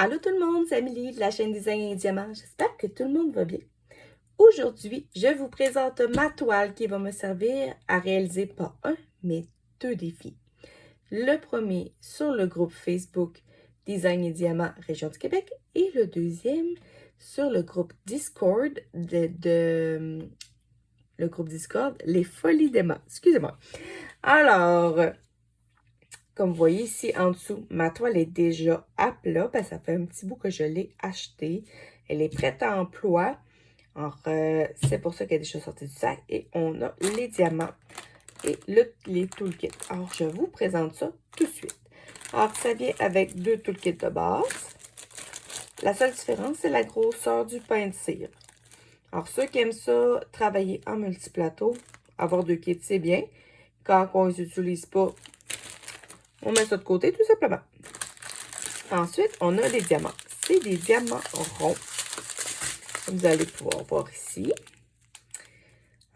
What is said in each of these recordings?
Allô tout le monde, c'est Amélie de la chaîne Design et Diamant. J'espère que tout le monde va bien. Aujourd'hui, je vous présente ma toile qui va me servir à réaliser pas un, mais deux défis. Le premier sur le groupe Facebook Design et Diamant Région du Québec et le deuxième sur le groupe Discord le groupe Discord Les Folies d'Emma. Excusez-moi. Alors, comme vous voyez ici en dessous, ma toile est déjà à plat. Ben, ça fait un petit bout que je l'ai achetée. Elle est prête à emploi. Alors, c'est pour ça qu'elle est déjà sortie du sac. Et on a les diamants et les toolkits. Alors, je vous présente ça tout de suite. Alors, ça vient avec deux toolkits de base. La seule différence, c'est la grosseur du pain de cire. Alors, ceux qui aiment ça, travailler en multiplateau, avoir deux kits, c'est bien. Quand on ne les utilise pas, on met ça de côté, tout simplement. Ensuite, on a les diamants. C'est des diamants ronds. Comme vous allez pouvoir voir ici.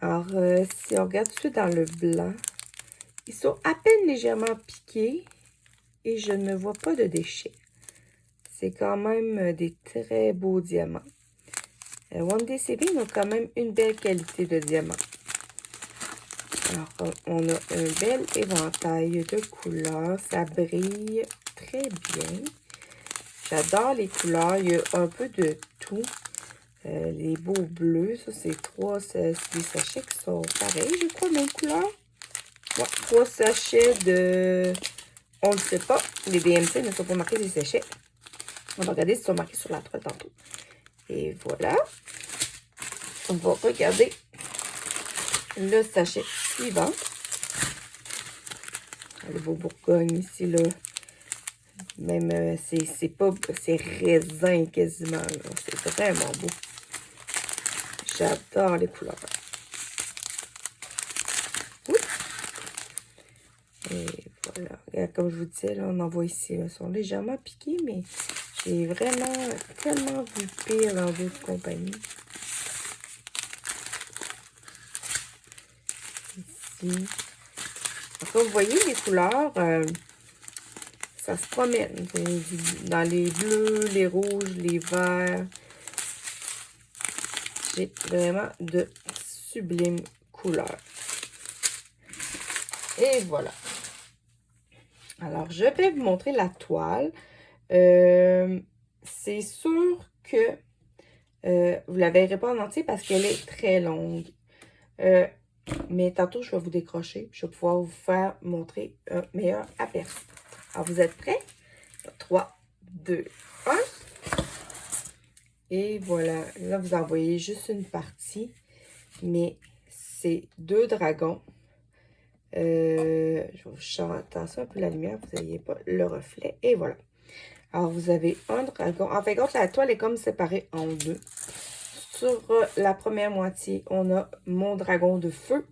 Alors, si on regarde tout de suite dans le blanc, ils sont à peine légèrement piqués et je ne vois pas de déchets. C'est quand même des très beaux diamants. One Day Saving a quand même une belle qualité de diamants. Alors, on a un bel éventail de couleurs. Ça brille très bien. J'adore les couleurs. Il y a un peu de tout. Les beaux bleus, ça c'est des sachets qui sont pareils, je crois, même couleur. Ouais, 3 sachets de... On ne sait pas. Les DMC ne sont pas marqués des sachets. On va regarder s'ils sont marqués sur la toile tantôt. Et voilà. On va regarder le sachet suivant. Le beau Bourgogne ici, là. Même, c'est raisin quasiment. C'est vraiment beau. J'adore les couleurs. Oui. Et voilà. Et comme je vous disais, là, on en voit ici. Ils sont légèrement piqués, mais j'ai vraiment tellement vu pire dans d'autres compagnies. Ici. Comme vous voyez, les couleurs, ça se promène. Dans les bleus, les rouges, les verts. J'ai vraiment de sublimes couleurs. Et voilà. Alors, je vais vous montrer la toile. C'est sûr que vous la verrez pas en entier parce qu'elle est très longue. Mais tantôt, je vais vous décrocher. Je vais pouvoir vous faire montrer un meilleur aperçu. Alors, vous êtes prêts? 3, 2, 1. Et voilà. Là, vous en voyez juste une partie. Mais c'est 2 dragons. Je vais vous faire attention un peu la lumière. Vous n'ayez pas le reflet. Et voilà. Alors, vous avez un dragon. En fait, la toile est comme séparée en deux. Sur la première moitié, on a mon dragon de feu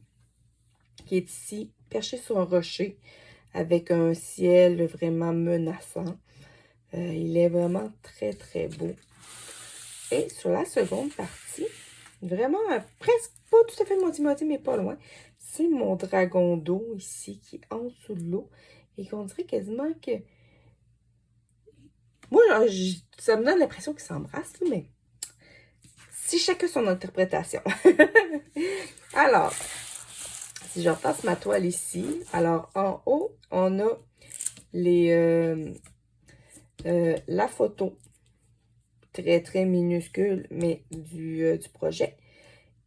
qui est ici, perché sur un rocher avec un ciel vraiment menaçant. Il est vraiment très, très beau. Et sur la seconde partie, vraiment presque pas tout à fait moitié-moitié, mais pas loin, c'est mon dragon d'eau ici qui est en dessous de l'eau et qu'on dirait quasiment que... Moi, ça me donne l'impression qu'ils s'embrassent, mais si chacun son interprétation. Alors, si je repasse ma toile ici, alors en haut, on a la photo très, très minuscule, mais du projet.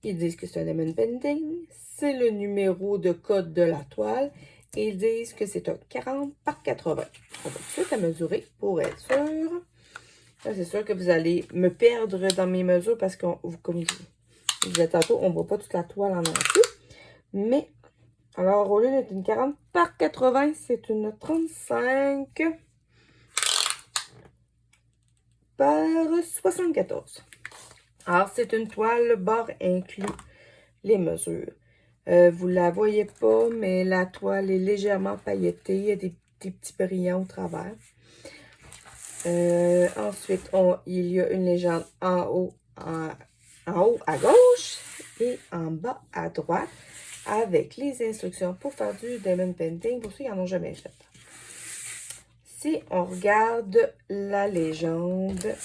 Ils disent que c'est un diamond painting. C'est le numéro de code de la toile. Et ils disent que c'est un 40 par 80. On va tout de suite à mesurer pour être sûr. Là, c'est sûr que vous allez me perdre dans mes mesures parce que, comme je disais tantôt, on ne voit pas toute la toile en entier. Mais, alors, au lieu d'être une 40 par 80, c'est une 35 par 74. Alors, c'est une toile bord inclus les mesures. Vous ne la voyez pas, mais la toile est légèrement pailletée. Il y a des petits brillants au travers. Ensuite, il y a une légende en haut à gauche et en bas à droite avec les instructions pour faire du diamond painting pour ceux qui n'en ont jamais fait. si on regarde la légende,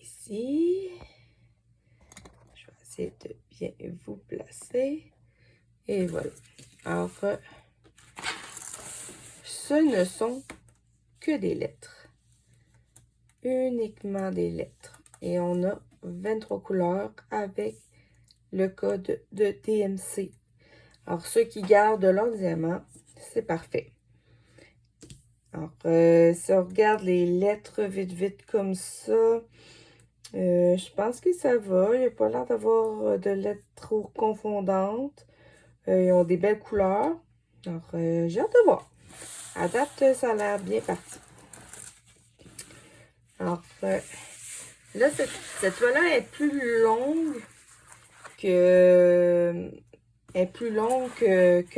ici, je vais essayer de bien vous placer. Et voilà. Alors, ce ne sont que des lettres. Uniquement des lettres. Et on a 23 couleurs avec le code de DMC. Alors, ceux qui gardent leur diamant, c'est parfait. Alors, si on regarde les lettres vite comme ça, je pense que ça va. Il n'y a pas l'air d'avoir de lettres trop confondantes. Ils ont des belles couleurs. Alors, j'ai hâte de voir. À date, ça a l'air bien parti. Alors, là, cette toile-là est plus longue que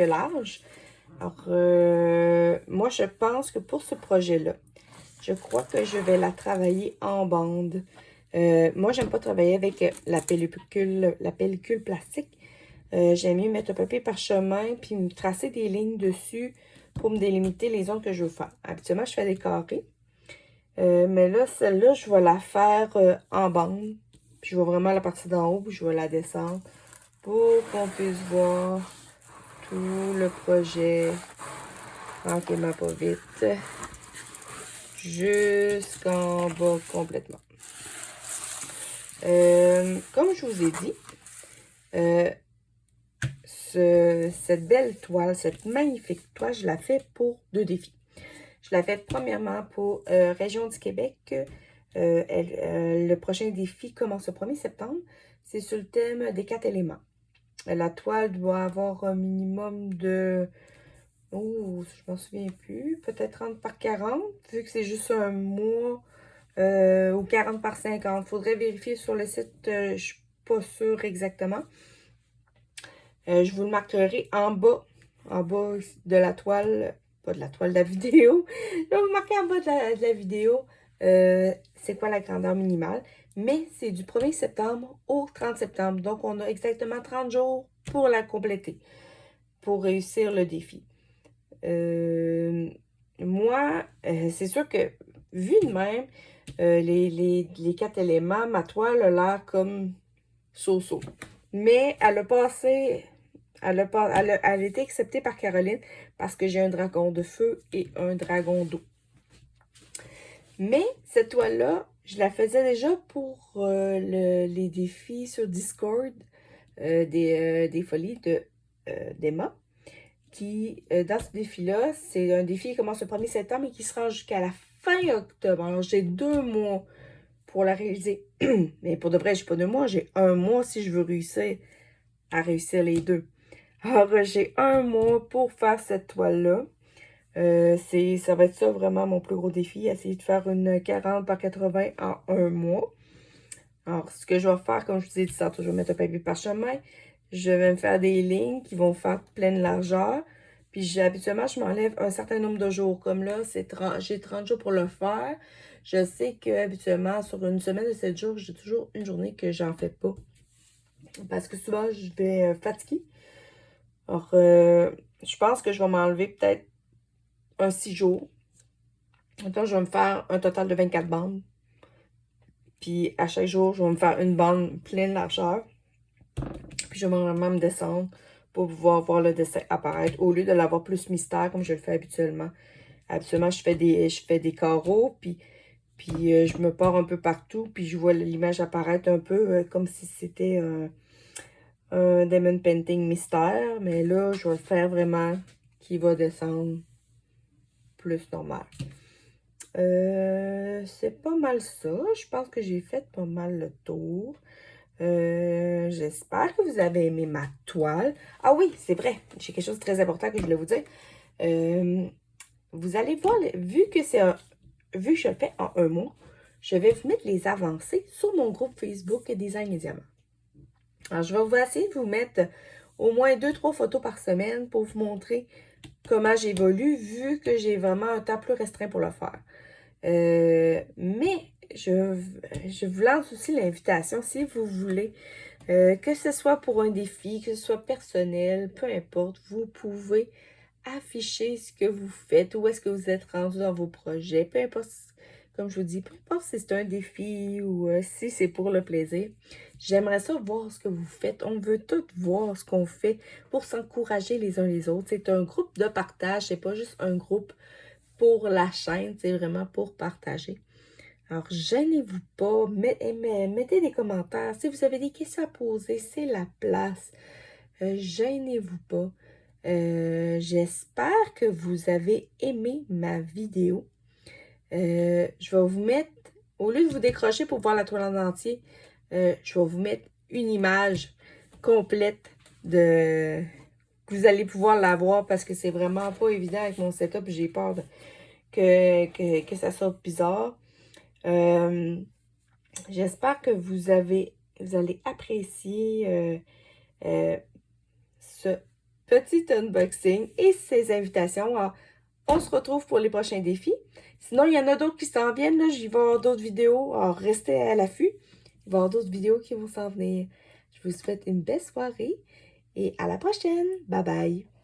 large. Alors, moi, je pense que pour ce projet-là, je crois que je vais la travailler en bande. Moi, j'aime pas travailler avec la pellicule plastique. J'aime mieux mettre un papier parchemin puis me tracer des lignes dessus pour me délimiter les zones que je veux faire. Habituellement, je fais des carrés. Mais là, celle-là, je vais la faire en bande. Puis je vais vraiment la partie d'en haut, puis je vais la descendre pour qu'on puisse voir tout le projet tranquillement pas vite jusqu'en bas complètement. Comme je vous ai dit, cette belle toile, cette magnifique toile, je la fais pour 2 défis. Je la fais premièrement pour Région du Québec. Le prochain défi commence le 1er septembre. C'est sur le thème des 4 éléments. La toile doit avoir un minimum de... Oh, je m'en souviens plus. Peut-être 30 par 40, vu que c'est juste un mois. Ou 40 par 50. Il faudrait vérifier sur le site. Je ne suis pas sûre exactement. Je vous le marquerai en bas de la toile. Pas de la toile, de la vidéo. Je vais vous marquer en bas de la vidéo c'est quoi la grandeur minimale. Mais c'est du 1er septembre au 30 septembre. Donc, on a exactement 30 jours pour la compléter, pour réussir le défi. Moi, c'est sûr que, vu de même, les 4 éléments, ma toile a l'air comme so-so. Mais elle a passé... Elle a été acceptée par Caroline parce que j'ai un dragon de feu et un dragon d'eau. Mais cette toile-là, je la faisais déjà pour les défis sur Discord des folies d'Emma. Qui, dans ce défi-là, c'est un défi qui commence le 1er septembre et qui sera jusqu'à la fin octobre. Alors, j'ai 2 mois pour la réaliser. Mais pour de vrai, j'ai pas 2 mois, j'ai 1 mois si je veux réussir à réussir les 2. Alors, j'ai 1 mois pour faire cette toile-là. Ça va être ça vraiment mon plus gros défi, essayer de faire une 40 par 80 en 1 mois. Alors, ce que je vais faire, comme je vous ai dit tantôt, je vais mettre un papier parchemin. Je vais me faire des lignes qui vont faire pleine largeur. Puis habituellement, je m'enlève un certain nombre de jours. Comme là, j'ai 30 jours pour le faire. Je sais que habituellement, sur une semaine de 7 jours, j'ai toujours une journée que j'en fais pas. Parce que souvent, je vais fatiguer. Alors, je pense que je vais m'enlever peut-être un 6 jours. Maintenant, je vais me faire un total de 24 bandes. Puis à chaque jour, je vais me faire une bande pleine largeur. Puis je vais vraiment me descendre pour pouvoir voir le dessin apparaître au lieu de l'avoir plus mystère comme je le fais habituellement. Habituellement, je fais des carreaux, puis je me pars un peu partout, puis je vois l'image apparaître un peu comme si c'était un diamond painting mystère. Mais là, je vais le faire vraiment qui va descendre plus normal. C'est pas mal ça. Je pense que j'ai fait pas mal le tour. J'espère que vous avez aimé ma toile. Ah oui, c'est vrai. J'ai quelque chose de très important que je voulais vous dire. Vous allez voir, vu que je le fais en 1 mois, je vais vous mettre les avancées sur mon groupe Facebook Design et Diamant. Alors, je vais vous essayer de vous mettre au moins 2-3 photos par semaine pour vous montrer comment j'évolue, vu que j'ai vraiment un temps plus restreint pour le faire. Mais je vous lance aussi l'invitation, si vous voulez, que ce soit pour un défi, que ce soit personnel, peu importe, vous pouvez afficher ce que vous faites, où est-ce que vous êtes rendu dans vos projets, peu importe, comme je vous dis, peu importe si c'est un défi ou si c'est pour le plaisir. J'aimerais ça voir ce que vous faites. On veut tous voir ce qu'on fait pour s'encourager les uns les autres. C'est un groupe de partage, c'est pas juste un groupe pour la chaîne, c'est vraiment pour partager. Alors, gênez-vous pas, mettez des commentaires. Si vous avez des questions à poser, c'est la place. Gênez-vous pas. J'espère que vous avez aimé ma vidéo. Je vais vous mettre, au lieu de vous décrocher pour voir la toile en entier, je vais vous mettre une image complète que vous allez pouvoir la voir parce que c'est vraiment pas évident avec mon setup. J'ai peur que ça sorte bizarre. J'espère que vous allez apprécier ce petit unboxing et ces invitations. Alors, on se retrouve pour les prochains défis. Sinon, il y en a d'autres qui s'en viennent. Là. J'y vais avoir d'autres vidéos. Alors, restez à l'affût. Il va y avoir d'autres vidéos qui vont s'en venir. Je vous souhaite une belle soirée et à la prochaine. Bye bye.